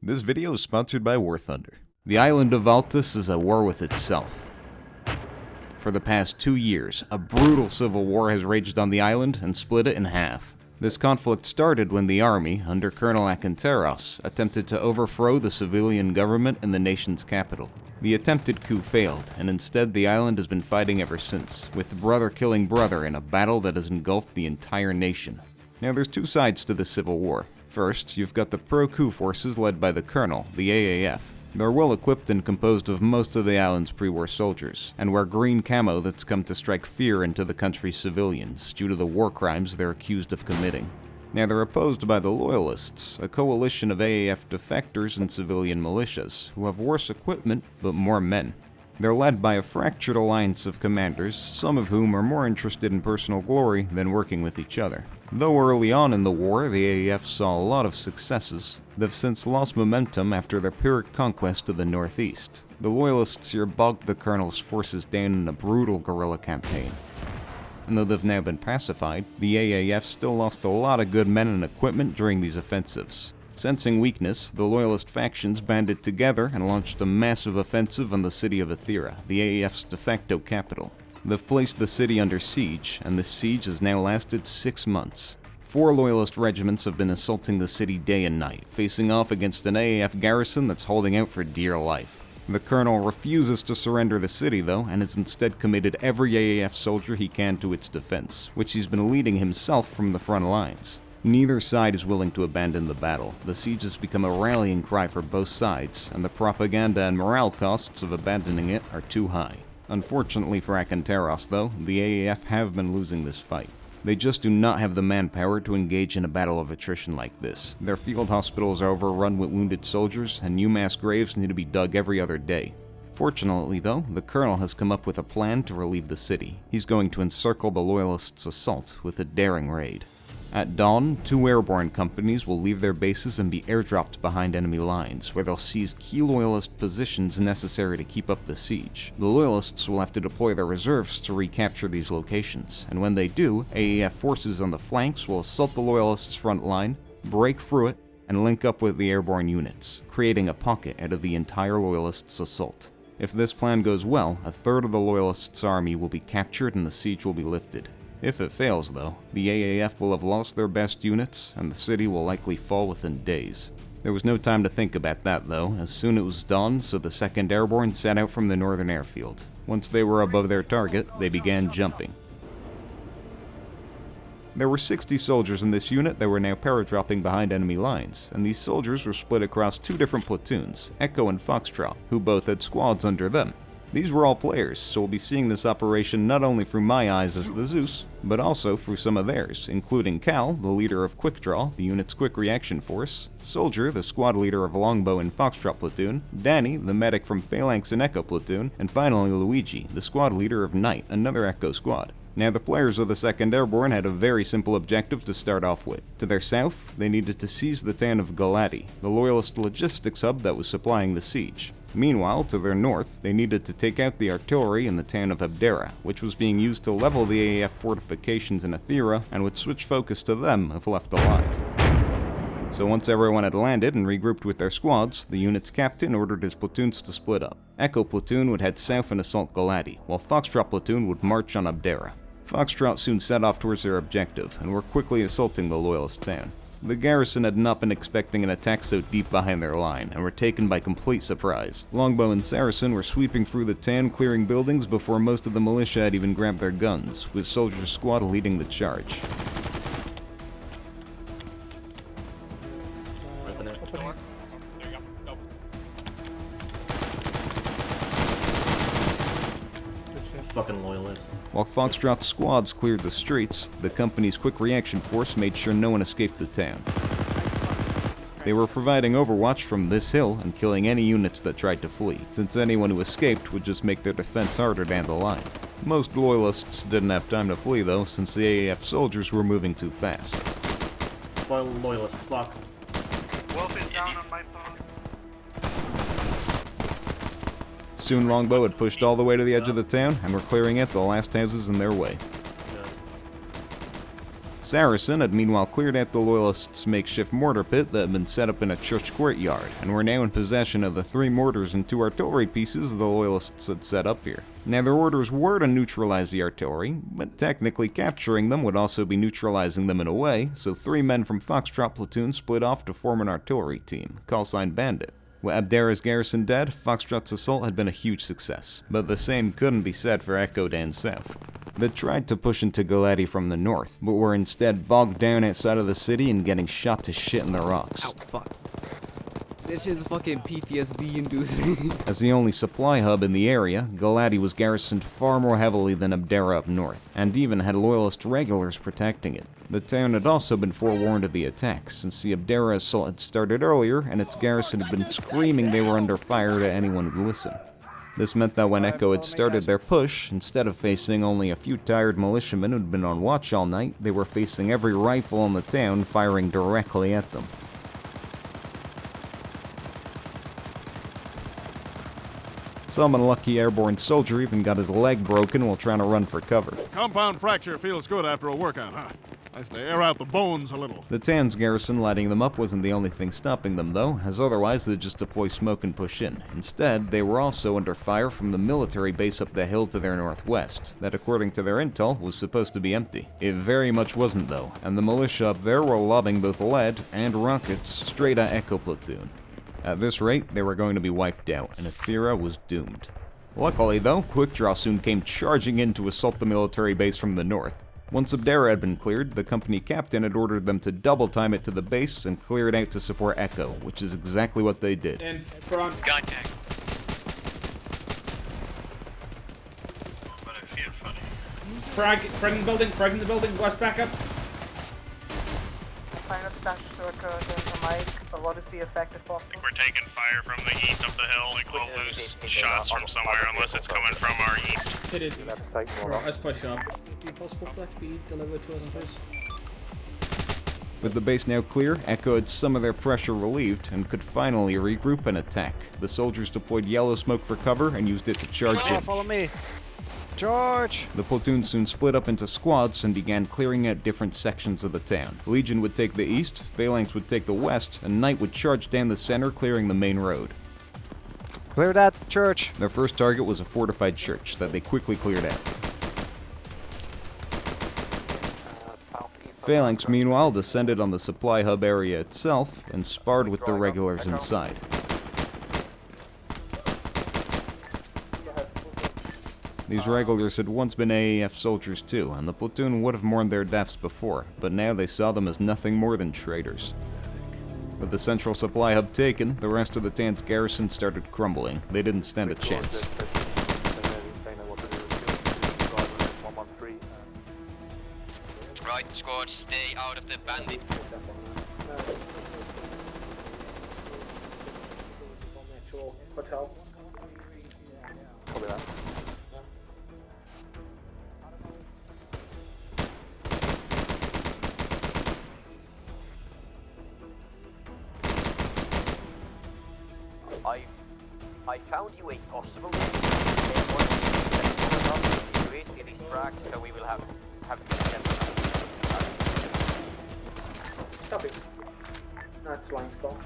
This video is sponsored by War Thunder. The Island of Altis is at war with itself. For the past 2 years, a brutal civil war has raged on the island and split it in half. This conflict started when the army, under Colonel Abdera, attempted to overthrow the civilian government in the nation's capital. The attempted coup failed, and instead the island has been fighting ever since, with brother killing brother in a battle that has engulfed the entire nation. Now there's 2 sides to the civil war. First, you've got the pro-coup forces led by the colonel, the AAF. They're well equipped and composed of most of the island's pre-war soldiers, and wear green camo that's come to strike fear into the country's civilians due to the war crimes they're accused of committing. Now they're opposed by the Loyalists, a coalition of AAF defectors and civilian militias, who have worse equipment but more men. They're led by a fractured alliance of commanders, some of whom are more interested in personal glory than working with each other. Though early on in the war, the AAF saw a lot of successes, they've since lost momentum after their Pyrrhic conquest of the northeast. The Loyalists here bogged the colonel's forces down in a brutal guerrilla campaign. And though they've now been pacified, the AAF still lost a lot of good men and equipment during these offensives. Sensing weakness, the Loyalist factions banded together and launched a massive offensive on the city of Abdera, the AAF's de facto capital. They've placed the city under siege, and this siege has now lasted 6 months. 4 Loyalist regiments have been assaulting the city day and night, facing off against an AAF garrison that's holding out for dear life. The colonel refuses to surrender the city though, and has instead committed every AAF soldier he can to its defense, which he's been leading himself from the front lines. Neither side is willing to abandon the battle. The siege has become a rallying cry for both sides, and the propaganda and morale costs of abandoning it are too high. Unfortunately for Abdera, though, the AAF have been losing this fight. They just do not have the manpower to engage in a battle of attrition like this. Their field hospitals are overrun with wounded soldiers, and new mass graves need to be dug every other day. Fortunately, though, the colonel has come up with a plan to relieve the city. He's going to encircle the Loyalists' assault with a daring raid. At dawn, 2 Airborne companies will leave their bases and be airdropped behind enemy lines, where they'll seize key Loyalist positions necessary to keep up the siege. The Loyalists will have to deploy their reserves to recapture these locations, and when they do, AAF forces on the flanks will assault the Loyalists' front line, break through it, and link up with the Airborne units, creating a pocket out of the entire Loyalists' assault. If this plan goes well, a third of the Loyalists' army will be captured and the siege will be lifted. If it fails, though, the AAF will have lost their best units, and the city will likely fall within days. There was no time to think about that, though. As soon as it was dawn, so the 2nd Airborne set out from the northern airfield. Once they were above their target, they began jumping. There were 60 soldiers in this unit that were now paradropping behind enemy lines, and these soldiers were split across 2 different platoons, Echo and Foxtrot, who both had squads under them. These were all players, so we'll be seeing this operation not only through my eyes as the Zeus, but also through some of theirs, including Cal, the leader of Quick Draw, the unit's quick reaction force, Soldier, the squad leader of Longbow and Foxtrot platoon, Danny, the medic from Phalanx and Echo platoon, and finally Luigi, the squad leader of Knight, another Echo squad. Now the players of the 2nd Airborne had a very simple objective to start off with. To their south, they needed to seize the town of Galati, the Loyalist logistics hub that was supplying the siege. Meanwhile, to their north, they needed to take out the artillery in the town of Abdera, which was being used to level the AAF fortifications in Abdera and would switch focus to them if left alive. So once everyone had landed and regrouped with their squads, the unit's captain ordered his platoons to split up. Echo platoon would head south and assault Galati, while Foxtrot platoon would march on Abdera. Foxtrot soon set off towards their objective, and were quickly assaulting the Loyalist town. The garrison had not been expecting an attack so deep behind their line, and were taken by complete surprise. Longbow and Saracen were sweeping through the town, clearing buildings before most of the militia had even grabbed their guns, with Soldier's squad leading the charge. Fucking Loyalist. While Foxtrot's squads cleared the streets, the company's quick reaction force made sure no one escaped the town. They were providing overwatch from this hill and killing any units that tried to flee, since anyone who escaped would just make their defense harder down the line. Most Loyalists didn't have time to flee though, since the AAF soldiers were moving too fast. Loyalist, fuck. Wolf is down on my phone. Soon Longbow had pushed all the way to the edge of the town and were clearing out the last houses in their way. Saracen had meanwhile cleared out the Loyalists' makeshift mortar pit that had been set up in a church courtyard, and were now in possession of the 3 mortars and 2 artillery pieces the Loyalists had set up here. Now their orders were to neutralize the artillery, but technically capturing them would also be neutralizing them in a way, so 3 men from Foxtrot platoon split off to form an artillery team, callsign Bandit. With Abdera's garrison dead, Foxtrot's assault had been a huge success, but the same couldn't be said for Echo down south. They tried to push into Galati from the north, but were instead bogged down outside of the city and getting shot to shit in the rocks. Ow, fuck. This shit's fucking PTSD inducing. As the only supply hub in the area, Galati was garrisoned far more heavily than Abdera up north, and even had Loyalist regulars protecting it. The town had also been forewarned of the attack, since the Abdera assault had started earlier, and its garrison had been screaming they were under fire to anyone who'd listen. This meant that when Echo had started their push, instead of facing only a few tired militiamen who'd been on watch all night, they were facing every rifle in the town firing directly at them. Some unlucky airborne soldier even got his leg broken while trying to run for cover. Compound fracture feels good after a workout, huh? Nice to air out the bones a little. The town's garrison lighting them up wasn't the only thing stopping them, though, as otherwise they'd just deploy smoke and push in. Instead, they were also under fire from the military base up the hill to their northwest, that according to their intel was supposed to be empty. It very much wasn't, though, and the militia up there were lobbing both lead and rockets straight at Echo platoon. At this rate, they were going to be wiped out, and Abdera was doomed. Luckily, though, Quick Draw soon came charging in to assault the military base from the north. Once Abdera had been cleared, the company captain had ordered them to double-time it to the base and clear it out to support Echo, which is exactly what they did. In front. Contact. But I feel funny. Frag in the building, west backup. Final stash to occur to Mike. What is the effect if possible? We're taking fire from the east up the hill, like we'll lose shots from somewhere unless it's coming from our east. It is. Right, let's push up. Be possible for that to be delivered to us, please? With the base now clear, Echo had some of their pressure relieved and could finally regroup and attack. The soldiers deployed yellow smoke for cover and used it to charge in. Follow me. George! The platoon soon split up into squads and began clearing out different sections of the town. Legion would take the east, Phalanx would take the west, and Knight would charge down the center, clearing the main road. Clear that church. Their first target was a fortified church that they quickly cleared out. Phalanx, meanwhile, descended on the supply hub area itself and sparred with the regulars inside. These regulars had once been AAF soldiers too, and the platoon would have mourned their deaths before, but now they saw them as nothing more than traitors. With the central supply hub taken, the rest of the town's garrison started crumbling. They didn't stand a chance. Right, squad, stay out of the bandit. I found you a possible it is tracked, so we will have Copy. That's line spot.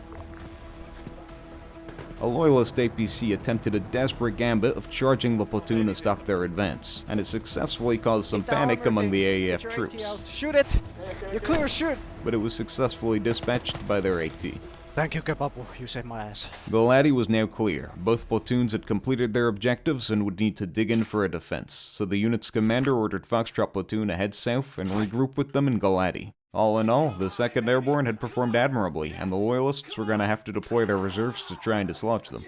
A Loyalist APC attempted a desperate gambit of charging the platoon to stop their advance, and it successfully caused some panic among the AAF troops. Shoot it! You're clear, shoot! But it was successfully dispatched by their AT. Thank you, Kebabu. You saved my ass. Galati was now clear. Both platoons had completed their objectives and would need to dig in for a defense, so the unit's commander ordered Foxtrot platoon to head south and regroup with them in Galati. All in all, the 2nd Airborne had performed admirably, and the Loyalists were going to have to deploy their reserves to try and dislodge them.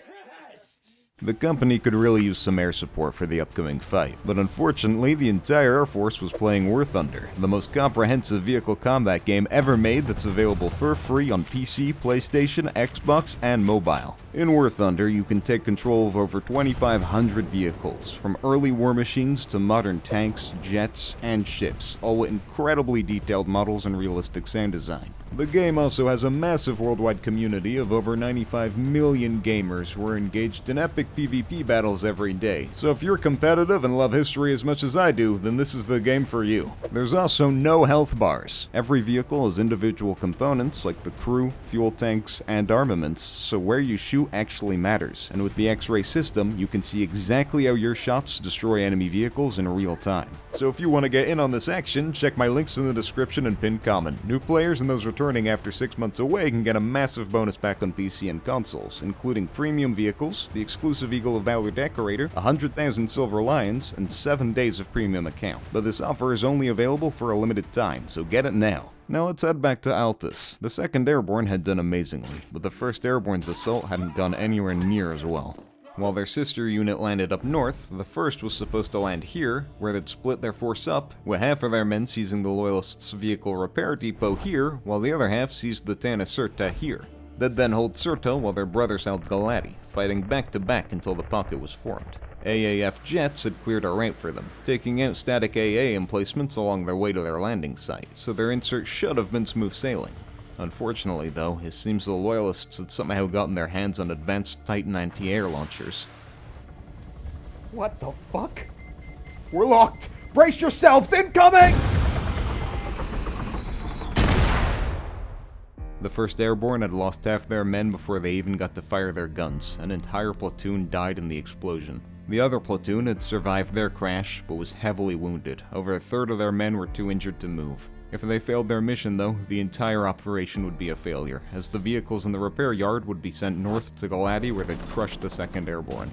The company could really use some air support for the upcoming fight, but unfortunately the entire Air Force was playing War Thunder, the most comprehensive vehicle combat game ever made that's available for free on PC, PlayStation, Xbox, and mobile. In War Thunder, you can take control of over 2,500 vehicles, from early war machines to modern tanks, jets, and ships, all with incredibly detailed models and realistic sound design. The game also has a massive worldwide community of over 95 million gamers who are engaged in epic PvP battles every day, so if you're competitive and love history as much as I do, then this is the game for you. There's also no health bars. Every vehicle has individual components like the crew, fuel tanks, and armaments, so where you shoot actually matters, and with the X-ray system, you can see exactly how your shots destroy enemy vehicles in real time. So if you want to get in on this action, check my links in the description and pinned comment. New players and those returning after 6 months away can get a massive bonus pack on PC and consoles, including premium vehicles, the exclusive Eagle of Valor decorator, 100,000 Silver Lions, and 7 days of premium account. But this offer is only available for a limited time, so get it now. Now let's head back to Altis. The 2nd Airborne had done amazingly, but the 1st Airborne's assault hadn't gone anywhere near as well. While their sister unit landed up north, the 1st was supposed to land here, where they'd split their force up, with half of their men seizing the Loyalists' vehicle repair depot here, while the other half seized the town of Cirta here. They'd then hold Cirta while their brothers held Galati, fighting back to back until the pocket was formed. AAF jets had cleared a route for them, taking out static AA emplacements along their way to their landing site, so their insert should have been smooth sailing. Unfortunately, though, it seems the Loyalists had somehow gotten their hands on advanced Titan anti-air launchers. What the fuck? We're locked! Brace yourselves! Incoming! The 1st Airborne had lost half their men before they even got to fire their guns. An entire platoon died in the explosion. The other platoon had survived their crash, but was heavily wounded. Over a third of their men were too injured to move. If they failed their mission, though, the entire operation would be a failure, as the vehicles in the repair yard would be sent north to Galati where they'd crush the 2nd Airborne.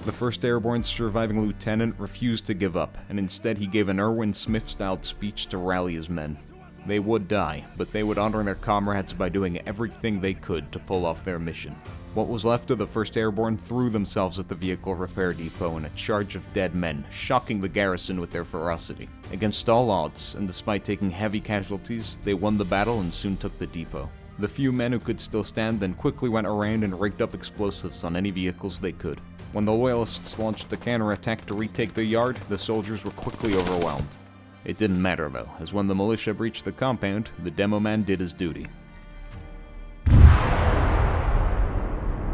The 1st Airborne's surviving lieutenant refused to give up, and instead he gave an Erwin Smith-styled speech to rally his men. They would die, but they would honor their comrades by doing everything they could to pull off their mission. What was left of the 1st Airborne threw themselves at the vehicle repair depot in a charge of dead men, shocking the garrison with their ferocity. Against all odds, and despite taking heavy casualties, they won the battle and soon took the depot. The few men who could still stand then quickly went around and rigged up explosives on any vehicles they could. When the Loyalists launched the counterattack to retake the yard, the soldiers were quickly overwhelmed. It didn't matter though, as when the militia breached the compound, the demo man did his duty.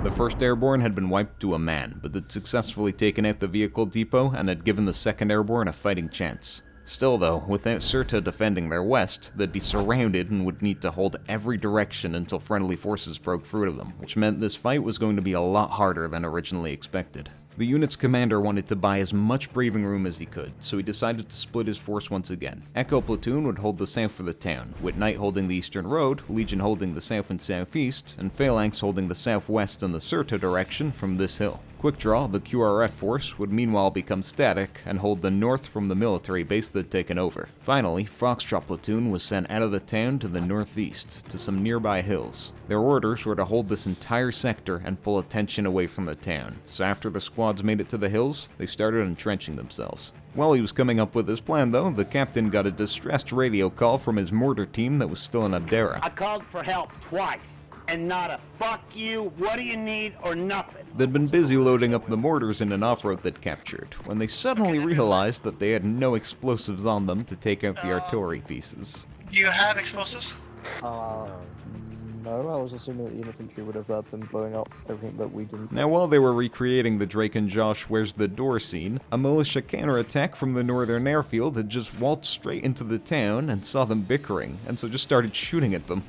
The 1st Airborne had been wiped to a man, but had successfully taken out the vehicle depot and had given the 2nd Airborne a fighting chance. Still though, without Cirta defending their west, they'd be surrounded and would need to hold every direction until friendly forces broke through to them, which meant this fight was going to be a lot harder than originally expected. The unit's commander wanted to buy as much breathing room as he could, so he decided to split his force once again. Echo Platoon would hold the south of the town, with Knight holding the eastern road, Legion holding the south and southeast, and Phalanx holding the southwest and the Cirta direction from this hill. Quickdraw, the QRF force, would meanwhile become static and hold the north from the military base they'd taken over. Finally, Foxtrot platoon was sent out of the town to the northeast, to some nearby hills. Their orders were to hold this entire sector and pull attention away from the town, so after the squads made it to the hills, they started entrenching themselves. While he was coming up with his plan though, the captain got a distressed radio call from his mortar team that was still in Abdera. I called for help twice, and not a fuck you, what do you need, or nothing. They'd been busy loading up the mortars in an off-road they'd captured, when they suddenly realized that they had no explosives on them to take out the artillery pieces. Do you have explosives? No, I was assuming that the infantry would have been blowing up everything that we didn't. Now, while they were recreating the Drake and Josh Where's the Door scene, a militia counterattack from the northern airfield had just waltzed straight into the town and saw them bickering, and so just started shooting at them.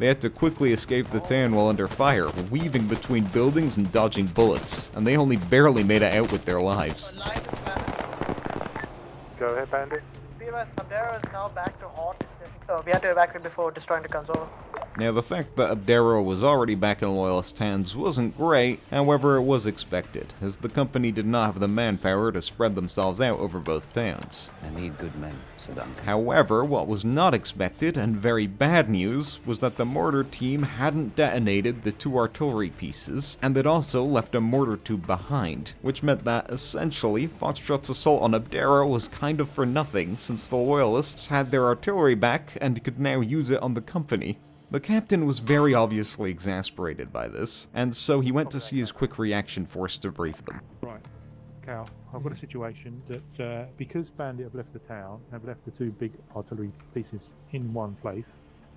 They had to quickly escape the town while under fire, weaving between buildings and dodging bullets, and they only barely made it out with their lives. Go ahead, Bandit. Abdera is now back to hot. So we had to evacuate before destroying the guns over. Now, the fact that Abdera was already back in Loyalist hands wasn't great, however it was expected, as the company did not have the manpower to spread themselves out over both towns. I need good men, said Uncle. However, what was not expected, and very bad news, was that the mortar team hadn't detonated the 2 artillery pieces, and had also left a mortar tube behind, which meant that, essentially, Foxtrot's assault on Abdera was kind of for nothing, since the Loyalists had their artillery back and could now use it on the company. The captain was very obviously exasperated by this, and so he went to see his quick reaction force to brief them. Right, Cal, I've got a situation that because Bandit have left the town, have left the 2 big artillery pieces in one place,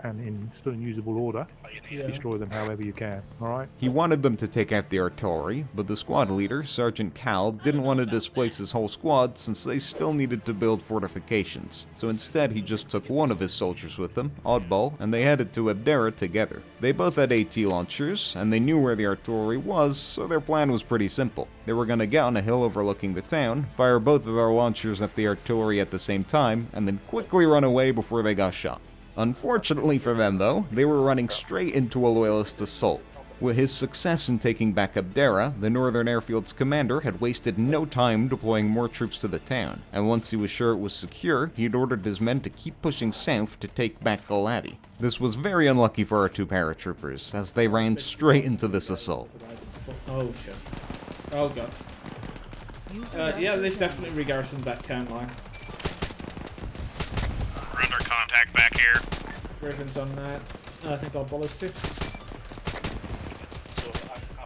and still in usable order, destroy them however you can, alright? He wanted them to take out the artillery, but the squad leader, Sergeant Cal, didn't want to displace his whole squad since they still needed to build fortifications. So instead he just took one of his soldiers with him, Oddball, and they headed to Abdera together. They both had AT launchers, and they knew where the artillery was, so their plan was pretty simple. They were going to get on a hill overlooking the town, fire both of their launchers at the artillery at the same time, and then quickly run away before they got shot. Unfortunately for them, though, they were running straight into a Loyalist assault. With his success in taking back Abdera, the Northern Airfield's commander had wasted no time deploying more troops to the town, and once he was sure it was secure, he'd ordered his men to keep pushing south to take back Galati. This was very unlucky for our two paratroopers, as they ran straight into this assault. Oh shit. Oh god. Yeah, they've definitely regarrisoned that town line. We're under contact back here. Riven's on that. I think Oddball is too.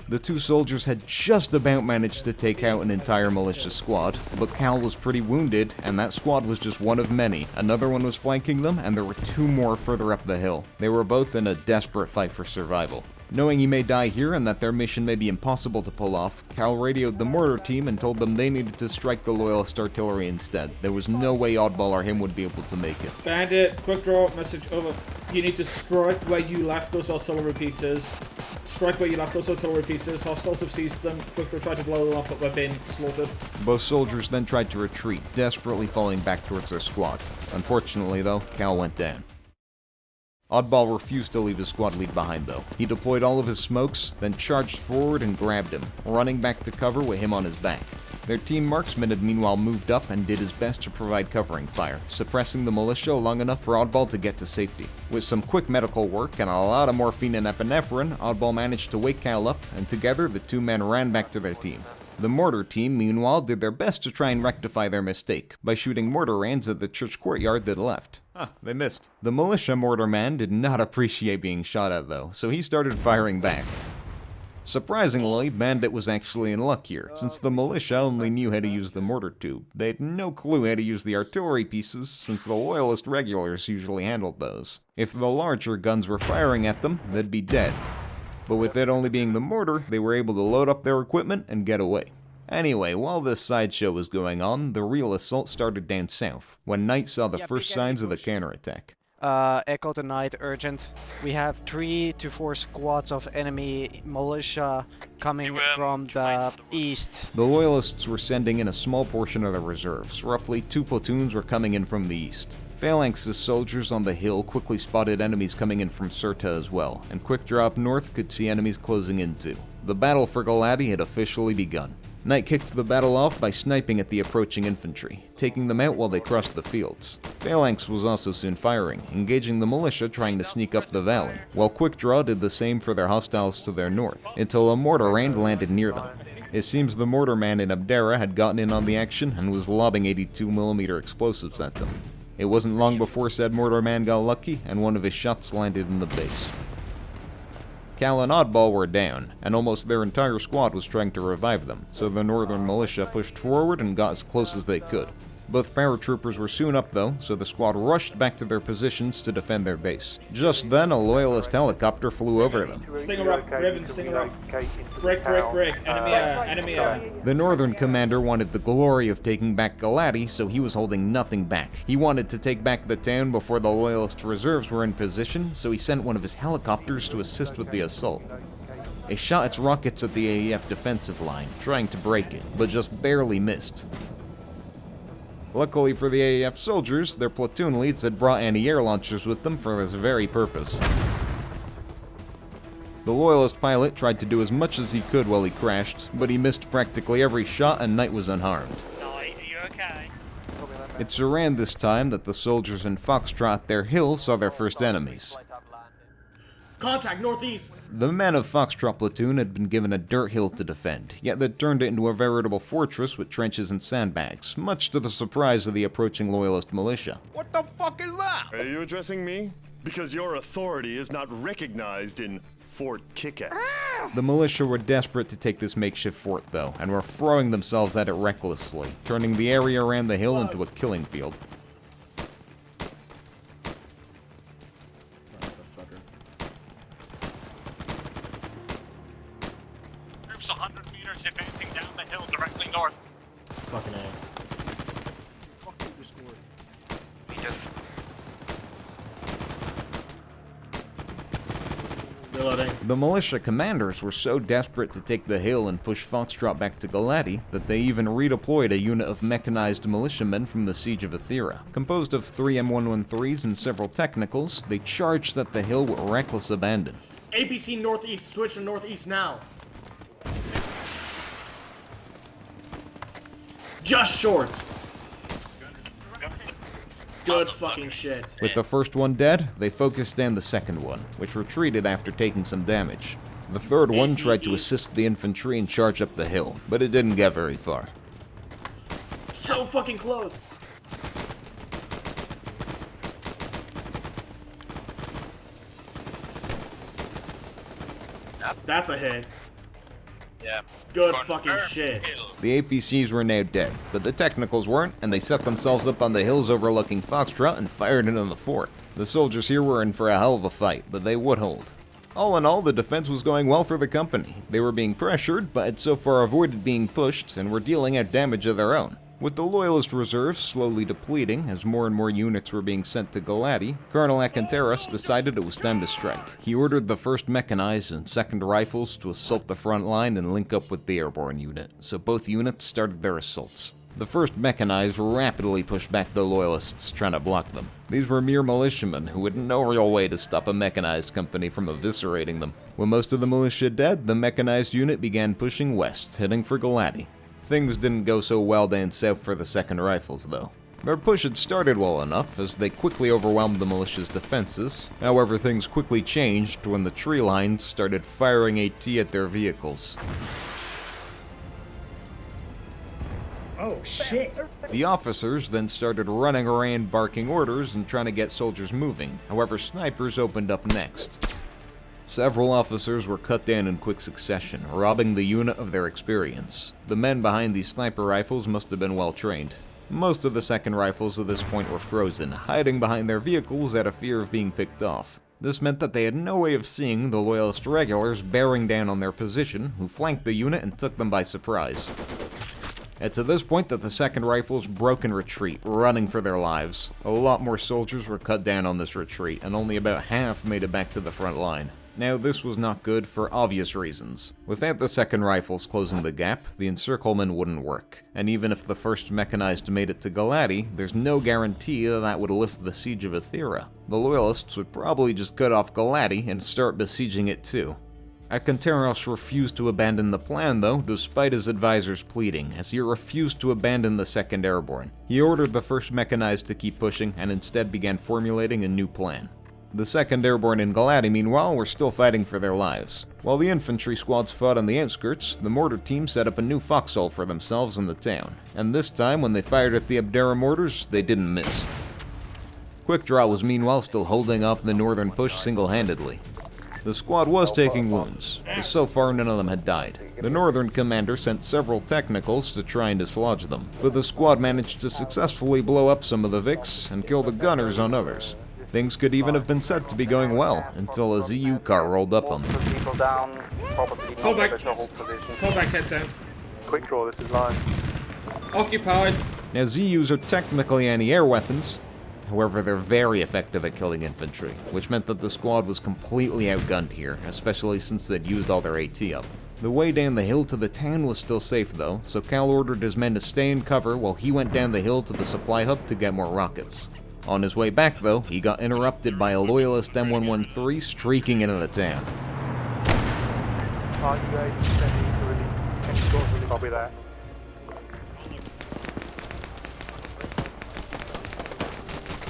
The two soldiers had just about managed to take out an entire militia squad, but Cal was pretty wounded, and that squad was just one of many. Another one was flanking them, and there were two more further up the hill. They were both in a desperate fight for survival. Knowing he may die here and that their mission may be impossible to pull off, Cal radioed the mortar team and told them they needed to strike the Loyalist artillery instead. There was no way Oddball or him would be able to make it. Bandit, quick draw, message over. You need to strike where you left those artillery pieces. Strike where you left those artillery pieces. Hostiles have seized them. Quick draw, try to blow them up, but we're being slaughtered. Both soldiers then tried to retreat, desperately falling back towards their squad. Unfortunately, though, Cal went down. Oddball refused to leave his squad lead behind, though. He deployed all of his smokes, then charged forward and grabbed him, running back to cover with him on his back. Their team marksman had meanwhile moved up and did his best to provide covering fire, suppressing the militia long enough for Oddball to get to safety. With some quick medical work and a lot of morphine and epinephrine, Oddball managed to wake Cal up, and together the two men ran back to their team. The mortar team, meanwhile, did their best to try and rectify their mistake by shooting mortar rounds at the church courtyard that left. They missed. The militia mortar man did not appreciate being shot at, though, so he started firing back. Surprisingly, Bandit was actually in luck here, since the militia only knew how to use the mortar tube. They had no clue how to use the artillery pieces, since the Loyalist regulars usually handled those. If the larger guns were firing at them, they'd be dead. But with it only being the mortar, they were able to load up their equipment and get away. Anyway, while this sideshow was going on, the real assault started down south, when Knight saw the first signs of the counterattack. Echo to Knight, urgent. We have 3 to 4 squads of enemy militia coming from the east. The Loyalists were sending in a small portion of their reserves. Roughly 2 platoons were coming in from the east. Phalanx's soldiers on the hill quickly spotted enemies coming in from Sirta as well, and quick drop north could see enemies closing in too. The battle for Galati had officially begun. Knight kicked the battle off by sniping at the approaching infantry, taking them out while they crossed the fields. Phalanx was also soon firing, engaging the militia trying to sneak up the valley, while Quick Draw did the same for their hostiles to their north, until a mortar round landed near them. It seems the mortar man in Abdera had gotten in on the action and was lobbing 82mm explosives at them. It wasn't long before said mortar man got lucky, and one of his shots landed in the base. Cal and Oddball were down, and almost their entire squad was trying to revive them, so the northern militia pushed forward and got as close as they could. Both paratroopers were soon up though, so the squad rushed back to their positions to defend their base. Just then, a Loyalist helicopter flew over them. Stinger up, Riven, stinger up. Break, enemy air. The northern commander wanted the glory of taking back Galati, so he was holding nothing back. He wanted to take back the town before the Loyalist reserves were in position, so he sent one of his helicopters to assist with the assault. It shot its rockets at the AAF defensive line, trying to break it, but just barely missed. Luckily for the AAF soldiers, their platoon leads had brought anti-air launchers with them for this very purpose. The Loyalist pilot tried to do as much as he could while he crashed, but he missed practically every shot and Knight was unharmed. Knight, are you okay? It's around this time that the soldiers in Foxtrot at their hill saw their first enemies. Contact northeast! The men of Foxtrot platoon had been given a dirt hill to defend, yet they turned it into a veritable fortress with trenches and sandbags, much to the surprise of the approaching Loyalist militia. What the fuck is that? Are you addressing me? Because your authority is not recognized in Fort Kickass. The militia were desperate to take this makeshift fort, though, and were throwing themselves at it recklessly, turning the area around the hill into a killing field. 100 meters advancing down the hill directly north. Fucking A. Fuck you, Discord. We just... Reloading. The militia commanders were so desperate to take the hill and push Foxtrot back to Galati that they even redeployed a unit of mechanized militiamen from the Siege of Abdera. Composed of 3 M113s and several technicals, they charged at the hill with reckless abandon. ABC northeast, switch to northeast now. Just short. Good fucking shit. With the first one dead, they focused down the second one, which retreated after taking some damage. The third one tried to assist the infantry and charge up the hill, but it didn't get very far. So fucking close. That's a hit. Yeah. Good fucking shit. The APCs were now dead, but the technicals weren't, and they set themselves up on the hills overlooking Foxtrot and fired into the fort. The soldiers here were in for a hell of a fight, but they would hold. All in all, the defense was going well for the company. They were being pressured, but had so far avoided being pushed, and were dealing out damage of their own. With the Loyalist reserves slowly depleting as more and more units were being sent to Galati, Colonel Akanteros decided it was time to strike. He ordered the 1st Mechanized and 2nd Rifles to assault the front line and link up with the Airborne unit, so both units started their assaults. The 1st Mechanized rapidly pushed back the Loyalists, trying to block them. These were mere militiamen who had no real way to stop a mechanized company from eviscerating them. With most of the militia dead, the Mechanized unit began pushing west, heading for Galati. Things didn't go so well down south for the 2nd Rifles, though. Their push had started well enough, as they quickly overwhelmed the militia's defenses. However, things quickly changed when the tree lines started firing AT at their vehicles. Oh shit. The officers then started running around barking orders and trying to get soldiers moving. However, snipers opened up next. Several officers were cut down in quick succession, robbing the unit of their experience. The men behind these sniper rifles must have been well trained. Most of the 2nd Rifles at this point were frozen, hiding behind their vehicles out of fear of being picked off. This meant that they had no way of seeing the Loyalist regulars bearing down on their position, who flanked the unit and took them by surprise. It's at this point that the 2nd Rifles broke in retreat, running for their lives. A lot more soldiers were cut down on this retreat, and only about half made it back to the front line. Now, this was not good for obvious reasons. Without the 2nd Rifles closing the gap, the encirclement wouldn't work. And even if the 1st Mechanized made it to Galati, there's no guarantee that would lift the Siege of Abdera. The Loyalists would probably just cut off Galati and start besieging it too. Akanteros refused to abandon the plan, though, despite his advisors pleading, as he refused to abandon the 2nd Airborne. He ordered the 1st Mechanized to keep pushing, and instead began formulating a new plan. The 2nd Airborne in Galati, meanwhile, were still fighting for their lives. While the infantry squads fought on the outskirts, the mortar team set up a new foxhole for themselves in the town. And this time, when they fired at the Abdera mortars, they didn't miss. Quickdraw was meanwhile still holding off the northern push single-handedly. The squad was taking wounds, but so far none of them had died. The northern commander sent several technicals to try and dislodge them, but the squad managed to successfully blow up some of the Vics and kill the gunners on others. Things could even have been said to be going well, until a ZU car rolled up on them. People down, probably Pull back. not hold position. Pull back, head down. Quick draw, this is live. Occupied. Now, ZUs are technically anti-air weapons, however they're very effective at killing infantry, which meant that the squad was completely outgunned here, especially since they'd used all their AT up. The way down the hill to the town was still safe though, so Cal ordered his men to stay in cover while he went down the hill to the supply hub to get more rockets. On his way back, though, he got interrupted by a Loyalist M113 streaking into the town. Copy that.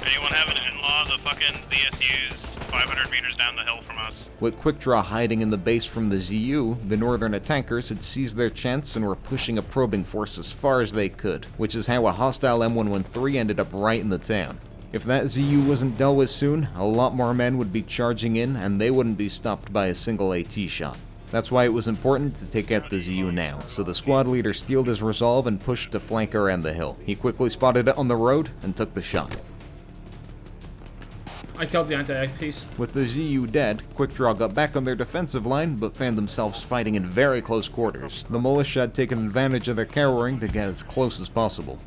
Anyone have an in-law? The fucking ZSU's 500 meters down the hill from us. With Quickdraw hiding in the base from the ZU, the northern attackers had seized their chance and were pushing a probing force as far as they could, which is how a hostile M113 ended up right in the town. If that ZU wasn't dealt with soon, a lot more men would be charging in, and they wouldn't be stopped by a single AT shot. That's why it was important to take out the ZU now, so the squad leader steeled his resolve and pushed to flank around the hill. He quickly spotted it on the road and took the shot. I killed the anti-egg piece. With the ZU dead, Quickdraw got back on their defensive line, but found themselves fighting in very close quarters. The militia had taken advantage of their cowering to get as close as possible.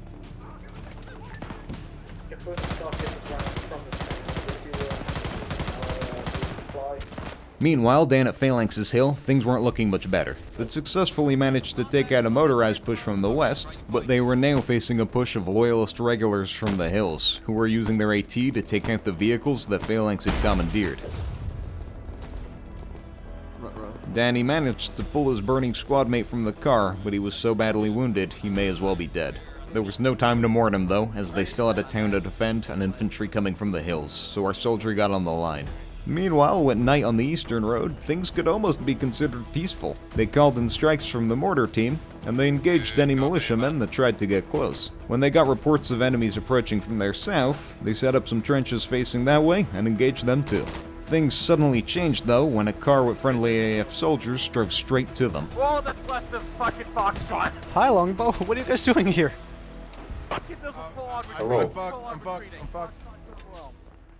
Meanwhile, down at Phalanx's Hill, things weren't looking much better. They'd successfully managed to take out a motorized push from the west, but they were now facing a push of Loyalist regulars from the hills, who were using their AT to take out the vehicles that Phalanx had commandeered. Danny managed to pull his burning squad mate from the car, but he was so badly wounded, he may as well be dead. There was no time to mourn him though, as they still had a town to defend and infantry coming from the hills, so our soldiery got on the line. Meanwhile, at night on the eastern road, things could almost be considered peaceful. They called in strikes from the mortar team, and they engaged any militiamen that tried to get close. When they got reports of enemies approaching from their south, they set up some trenches facing that way and engaged them too. Things suddenly changed though when a car with friendly AAF soldiers drove straight to them. Whoa, that's left of fucking Foxtrot! Hi Longbow, what are you guys doing here? Hello. I'm fucked.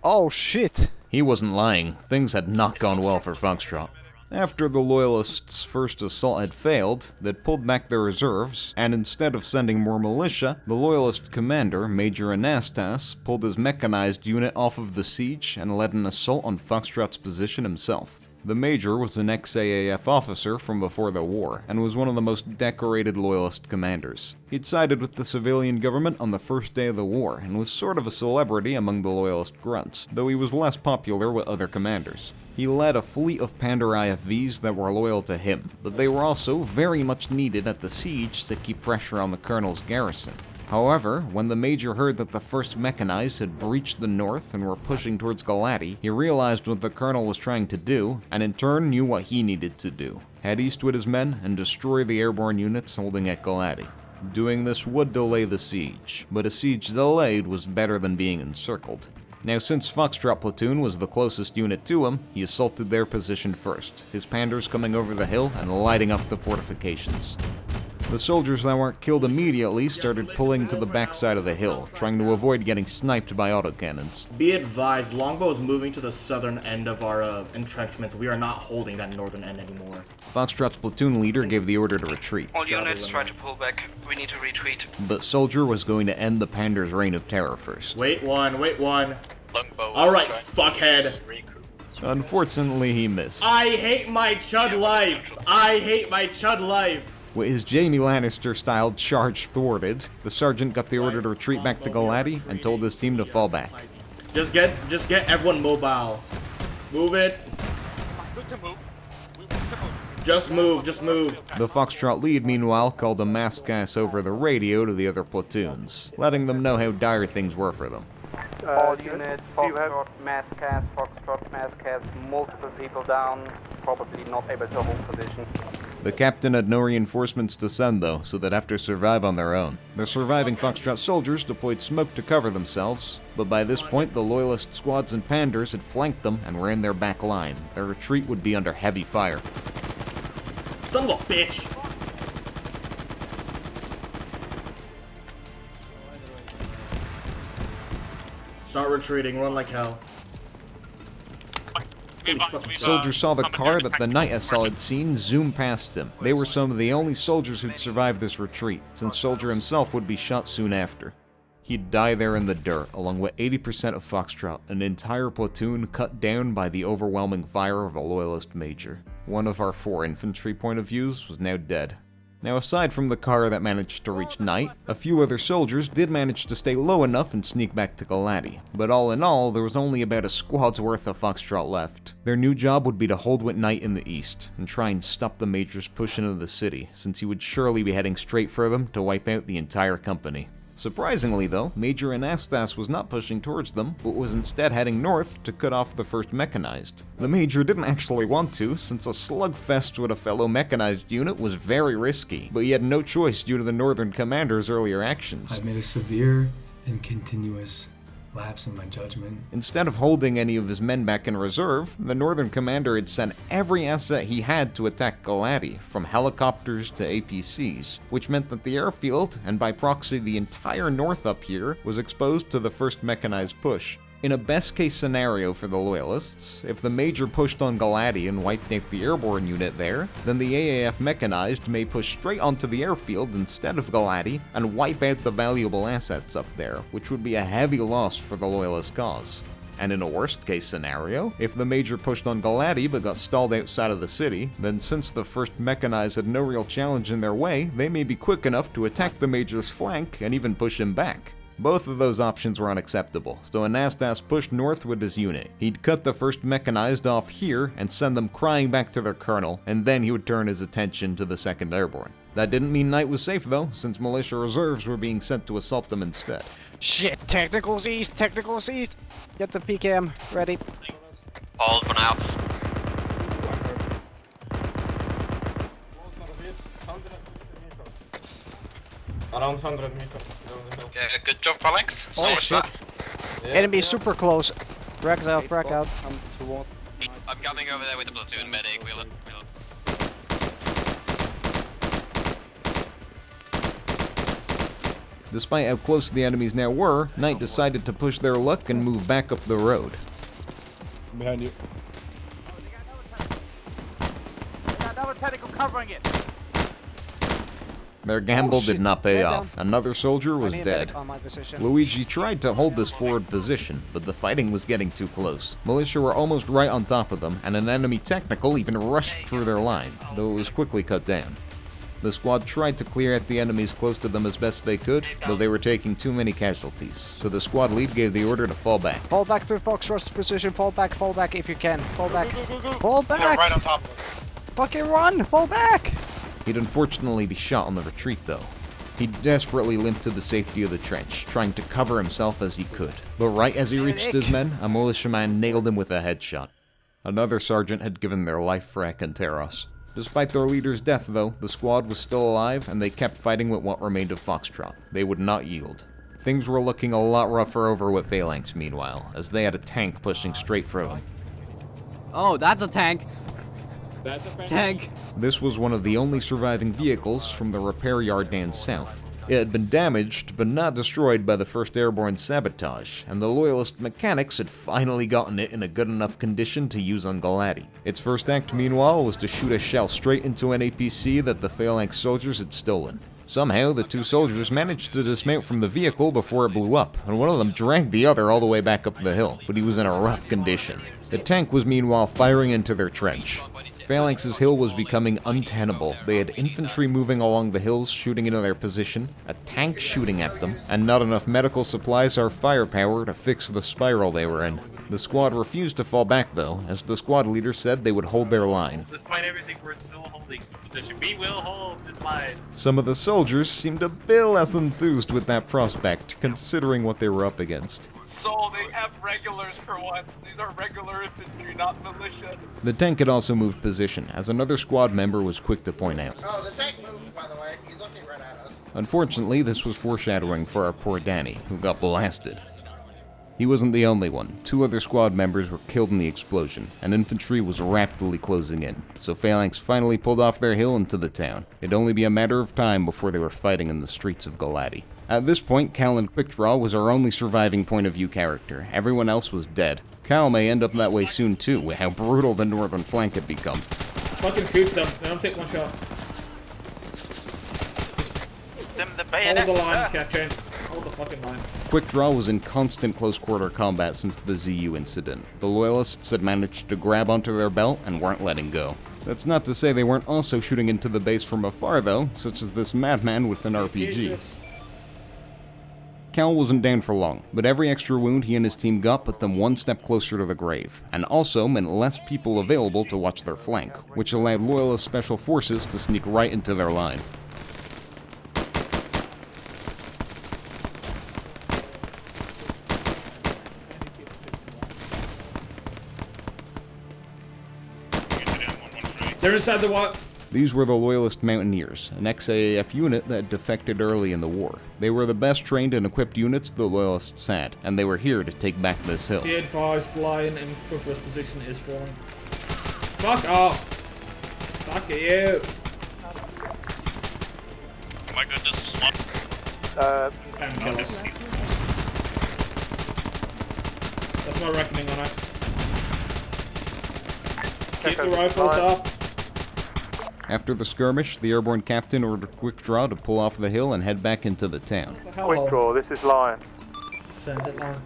Oh shit! He wasn't lying. Things had not gone well for Foxtrot. After the Loyalists' first assault had failed, they'd pulled back their reserves, and instead of sending more militia, the Loyalist commander, Major Anastas, pulled his mechanized unit off of the siege and led an assault on Foxtrot's position himself. The Major was an ex-AAF officer from before the war, and was one of the most decorated Loyalist commanders. He'd sided with the civilian government on the first day of the war, and was sort of a celebrity among the Loyalist grunts, though he was less popular with other commanders. He led a fleet of Pander IFVs that were loyal to him, but they were also very much needed at the siege to keep pressure on the colonel's garrison. However, when the Major heard that the 1st Mechanized had breached the north and were pushing towards Galati, he realized what the colonel was trying to do, and in turn knew what he needed to do. Head east with his men and destroy the airborne units holding at Galati. Doing this would delay the siege, but a siege delayed was better than being encircled. Now, since Foxtrot platoon was the closest unit to him, he assaulted their position first, his Panders coming over the hill and lighting up the fortifications. The soldiers that weren't killed immediately started pulling to the backside of the hill, trying to avoid getting sniped by autocannons. Be advised, Longbow is moving to the southern end of our entrenchments. We are not holding that northern end anymore. Foxtrot's platoon leader gave the order to retreat. All units try to pull back. We need to retreat. But Soldier was going to end the Pander's reign of terror first. Wait one. Alright, fuckhead. Unfortunately, he missed. I hate my Chud life. With his Jaime Lannister-styled charge thwarted, the sergeant got the order to retreat back to Galati and told his team to fall back. Just get everyone mobile. Move it. Just move. The Foxtrot lead, meanwhile, called a mass gas over the radio to the other platoons, letting them know how dire things were for them. All units, Foxtrot, mass cast, multiple people down, probably not able to hold position. The captain had no reinforcements to send though, so they'd have to survive on their own. The surviving Foxtrot soldiers deployed smoke to cover themselves, but by this point the Loyalist squads and Panders had flanked them and were in their back line. Their retreat would be under heavy fire. Son of a bitch! Start retreating, run like hell. Soldiers saw the car that the Night SL had seen zoom past him. They were some of the only soldiers who'd survived this retreat, since Soldier himself would be shot soon after. He'd die there in the dirt, along with 80% of Foxtrot, an entire platoon cut down by the overwhelming fire of a Loyalist Major. One of our 4 infantry point of views was now dead. Now, aside from the car that managed to reach Night, a few other soldiers did manage to stay low enough and sneak back to Galati. But all in all, there was only about a squad's worth of Foxtrot left. Their new job would be to hold with Night in the east, and try and stop the Major's push into the city, since he would surely be heading straight for them to wipe out the entire company. Surprisingly though, Major Anastas was not pushing towards them, but was instead heading north to cut off the 1st Mechanized. The Major didn't actually want to, since a slugfest with a fellow Mechanized unit was very risky, but he had no choice due to the Northern Commander's earlier actions. I've made a severe and continuous lapse in my judgment. Instead of holding any of his men back in reserve, the Northern Commander had sent every asset he had to attack Galati, from helicopters to APCs, which meant that the airfield, and by proxy the entire north up here, was exposed to the 1st Mechanized push. In a best-case scenario for the Loyalists, if the Major pushed on Galati and wiped out the Airborne unit there, then the AAF Mechanized may push straight onto the airfield instead of Galati and wipe out the valuable assets up there, which would be a heavy loss for the Loyalist cause. And in a worst-case scenario, if the Major pushed on Galati but got stalled outside of the city, then since the first Mechanized had no real challenge in their way, they may be quick enough to attack the Major's flank and even push him back. Both of those options were unacceptable, so Anastas pushed north with his unit. He'd cut the first Mechanized off here and send them crying back to their colonel, and then he would turn his attention to the 2nd Airborne. That didn't mean Knight was safe though, since militia reserves were being sent to assault them instead. Shit, technicals east, technicals east! Get the PKM ready. Hold for now. Around 100 meters. Yeah, good job, Phalanx. Oh shit. Enemy super close. Frags out, frag out. I'm coming over there with the platoon medic. We'll Despite how close the enemies now were, Knight decided to push their luck and move back up the road. Behind you. Another tentacle covering it. Their gamble did not pay off. Another soldier was dead. Luigi tried to hold this forward position, but the fighting was getting too close. Militia were almost right on top of them, and an enemy technical even rushed through their line, though it was quickly cut down. The squad tried to clear out the enemies close to them as best they could, though they were taking too many casualties, so the squad lead gave the order to fall back. Fall back to Foxtrot's position, fall back if you can. Fall back. Fall back! They're right on top of us. Fucking run! Fall back! He'd unfortunately be shot on the retreat though. He desperately limped to the safety of the trench, trying to cover himself as he could. But right as he reached his men, a militiaman nailed him with a headshot. Another sergeant had given their life for Akanteros. Despite their leader's death though, the squad was still alive and they kept fighting with what remained of Foxtrot. They would not yield. Things were looking a lot rougher over with Phalanx meanwhile, as they had a tank pushing straight for them. Oh, that's a tank! That's a tank! This was one of the only surviving vehicles from the repair yard down south. It had been damaged, but not destroyed by the 1st Airborne sabotage, and the Loyalist mechanics had finally gotten it in a good enough condition to use on Galati. Its first act, meanwhile, was to shoot a shell straight into an APC that the Phalanx soldiers had stolen. Somehow, the two soldiers managed to dismount from the vehicle before it blew up, and one of them dragged the other all the way back up the hill, but he was in a rough condition. The tank was meanwhile firing into their trench. Phalanx's hill was becoming untenable. They had infantry moving along the hills shooting into their position, a tank shooting at them, and not enough medical supplies or firepower to fix the spiral they were in. The squad refused to fall back though, as the squad leader said they would hold their line. Despite everything, we're still holding the position. We will hold this line. Some of the soldiers seemed a bit less enthused with that prospect, considering what they were up against. So they have regulars for once. These are regular infantry, not militia. The tank had also moved position, as another squad member was quick to point out. Oh, the tank moved, by the way. He's looking right at us. Unfortunately, this was foreshadowing for our poor Danny, who got blasted. He wasn't the only one. 2 other squad members were killed in the explosion, and infantry was rapidly closing in, so Phalanx finally pulled off their hill into the town. It'd only be a matter of time before they were fighting in the streets of Galati. At this point, Cal in Quickdraw was our only surviving point-of-view character. Everyone else was dead. Cal may end up that way soon too, with how brutal the northern flank had become. Fucking shoot them, let them take one shot. Hold the line, Captain. Hold the fucking line. Quickdraw was in constant close-quarter combat since the ZU incident. The Loyalists had managed to grab onto their belt and weren't letting go. That's not to say they weren't also shooting into the base from afar though, such as this madman with an RPG. Cal wasn't down for long, but every extra wound he and his team got put them one step closer to the grave, and also meant less people available to watch their flank, which allowed Loyalist Special Forces to sneak right into their line. They're inside the what? These were the Loyalist Mountaineers, an ex-AAF unit that had defected early in the war. They were the best trained and equipped units the Loyalists had, and they were here to take back this hill. Be advised, lion in Quickdra's position is falling. Fuck off! Fuck you! Oh my goodness. That's my reckoning on it. Keep the rifles up. After the skirmish, the airborne captain ordered Quick Draw to pull off the hill and head back into the town. Quick Draw, this is Lion. Send it, Lion.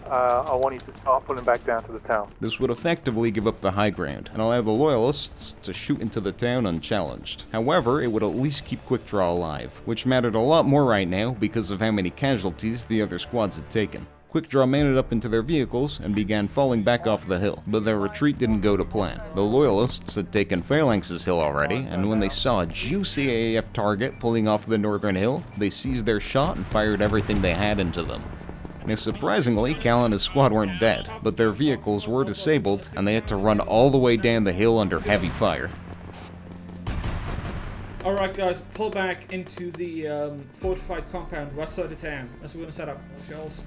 I want you to start pulling back down to the town. This would effectively give up the high ground and allow the Loyalists to shoot into the town unchallenged. However, it would at least keep Quick Draw alive, which mattered a lot more right now because of how many casualties the other squads had taken. Quick Draw mounted up into their vehicles and began falling back off the hill, but their retreat didn't go to plan. The Loyalists had taken Phalanx's hill already, and when they saw a juicy AAF target pulling off the northern hill, they seized their shot and fired everything they had into them. Now surprisingly, Cal and his squad weren't dead, but their vehicles were disabled, and they had to run all the way down the hill under heavy fire. Alright guys, pull back into the fortified compound, west side of town. That's what we're going to set up. Shells.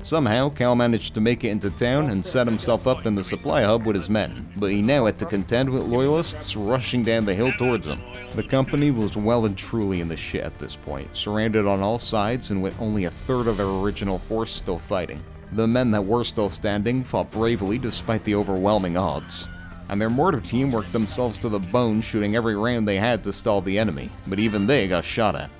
Somehow, Cal managed to make it into town and set himself up in the supply hub with his men, but he now had to contend with Loyalists rushing down the hill towards him. The company was well and truly in the shit at this point, surrounded on all sides and with only a third of their original force still fighting. The men that were still standing fought bravely despite the overwhelming odds, and their mortar team worked themselves to the bone shooting every round they had to stall the enemy, but even they got shot at.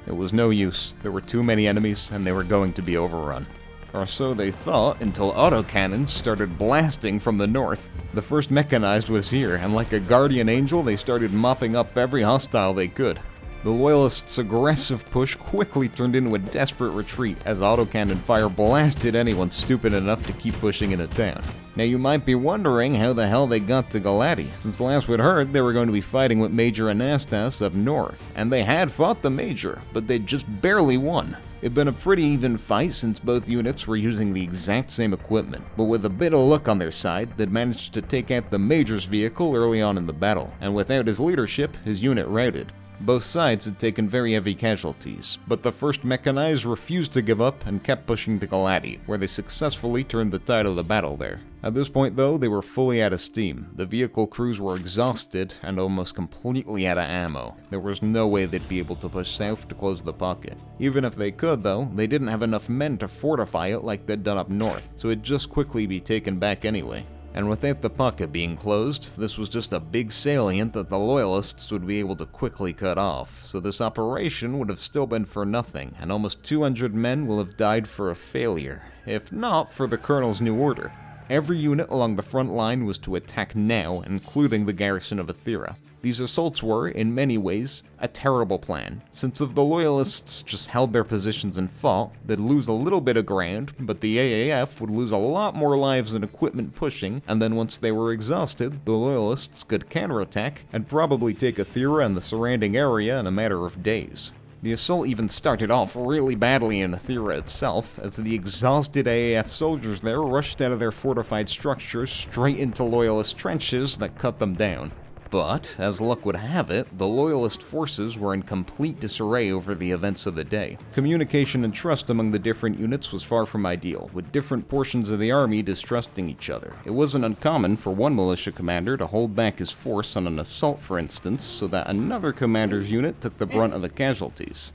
It was no use, there were too many enemies and they were going to be overrun. Or so they thought, until autocannons started blasting from the north. The first Mechanized was here, and like a guardian angel, they started mopping up every hostile they could. The Loyalists' aggressive push quickly turned into a desperate retreat as autocannon fire blasted anyone stupid enough to keep pushing into town. Now you might be wondering how the hell they got to Galati, since last we'd heard they were going to be fighting with Major Anastas up north, and they had fought the Major, but they'd just barely won. It'd been a pretty even fight since both units were using the exact same equipment, but with a bit of luck on their side, they'd managed to take out the Major's vehicle early on in the battle, and without his leadership, his unit routed. Both sides had taken very heavy casualties, but the first Mechanized refused to give up and kept pushing to Galati, where they successfully turned the tide of the battle there. At this point though, they were fully out of steam. The vehicle crews were exhausted and almost completely out of ammo. There was no way they'd be able to push south to close the pocket. Even if they could though, they didn't have enough men to fortify it like they'd done up north, so it'd just quickly be taken back anyway. And without the pocket being closed, this was just a big salient that the Loyalists would be able to quickly cut off, so this operation would have still been for nothing, and almost 200 men will have died for a failure, if not for the Colonel's new order. Every unit along the front line was to attack now, including the garrison of Abdera. These assaults were, in many ways, a terrible plan, since if the Loyalists just held their positions and fought, they'd lose a little bit of ground, but the AAF would lose a lot more lives and equipment pushing, and then once they were exhausted, the Loyalists could counterattack and probably take Abdera and the surrounding area in a matter of days. The assault even started off really badly in Abdera itself, as the exhausted AAF soldiers there rushed out of their fortified structures straight into Loyalist trenches that cut them down. But, as luck would have it, the Loyalist forces were in complete disarray over the events of the day. Communication and trust among the different units was far from ideal, with different portions of the army distrusting each other. It wasn't uncommon for one militia commander to hold back his force on an assault, for instance, so that another commander's unit took the brunt of the casualties.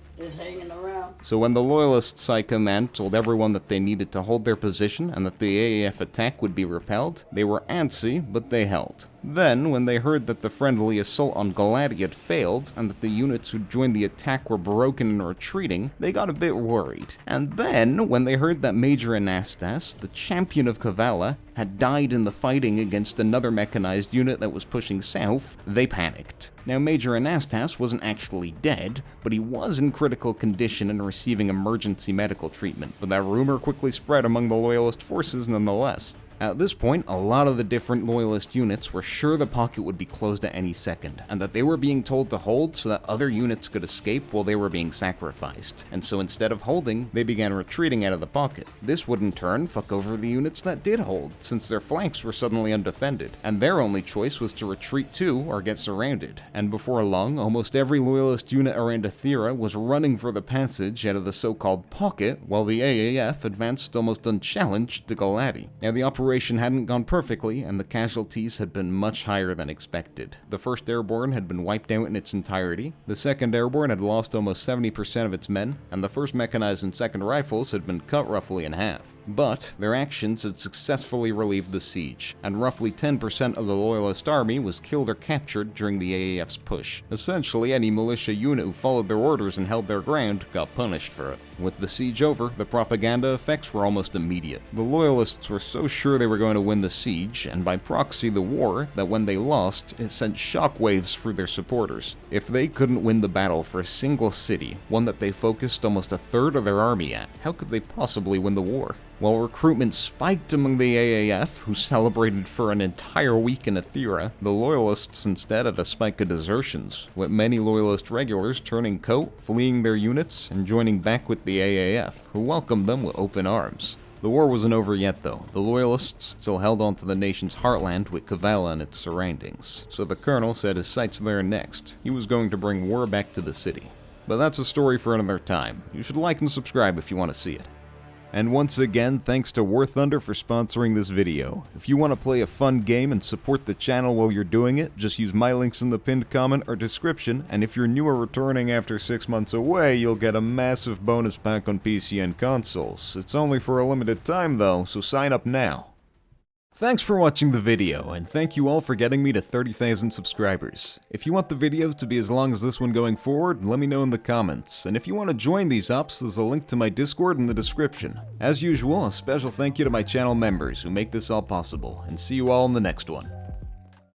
So when the Loyalist High Command told everyone that they needed to hold their position and that the AAF attack would be repelled, they were antsy, but they held. Then, when they heard that the friendly assault on Galati had failed, and that the units who joined the attack were broken and retreating, they got a bit worried. And then, when they heard that Major Anastas, the champion of Kavala, had died in the fighting against another mechanized unit that was pushing south, they panicked. Now, Major Anastas wasn't actually dead, but he was in critical condition and receiving emergency medical treatment, but that rumor quickly spread among the Loyalist forces nonetheless. At this point, a lot of the different Loyalist units were sure the pocket would be closed at any second, and that they were being told to hold so that other units could escape while they were being sacrificed. And so instead of holding, they began retreating out of the pocket. This would in turn fuck over the units that did hold, since their flanks were suddenly undefended, and their only choice was to retreat too or get surrounded. And before long, almost every Loyalist unit around Abdera was running for the passage out of the so-called pocket, while the AAF advanced almost unchallenged to Galati. Now the operation operation hadn't gone perfectly, and the casualties had been much higher than expected. The 1st Airborne had been wiped out in its entirety, the 2nd Airborne had lost almost 70% of its men, and the 1st Mechanized and 2nd Rifles had been cut roughly in half. But their actions had successfully relieved the siege, and roughly 10% of the Loyalist army was killed or captured during the AAF's push. Essentially, any militia unit who followed their orders and held their ground got punished for it. With the siege over, the propaganda effects were almost immediate. The Loyalists were so sure they were going to win the siege, and by proxy the war, that when they lost, it sent shockwaves through their supporters. If they couldn't win the battle for a single city, one that they focused almost a third of their army at, how could they possibly win the war? While recruitment spiked among the AAF, who celebrated for an entire week in Abdera, the Loyalists instead had a spike of desertions, with many Loyalist regulars turning coat, fleeing their units, and joining back with the AAF, who welcomed them with open arms. The war wasn't over yet though. The Loyalists still held on to the nation's heartland with Kavala and its surroundings, so the colonel set his sights there next. He was going to bring war back to the city. But that's a story for another time. You should like and subscribe if you want to see it. And once again, thanks to War Thunder for sponsoring this video. If you want to play a fun game and support the channel while you're doing it, just use my links in the pinned comment or description, and if you're new or returning after 6 months away, you'll get a massive bonus pack on PC and consoles. It's only for a limited time though, so sign up now. Thanks for watching the video, and thank you all for getting me to 30,000 subscribers. If you want the videos to be as long as this one going forward, let me know in the comments. And if you want to join these ops, there's a link to my Discord in the description. As usual, a special thank you to my channel members who make this all possible, and see you all in the next one.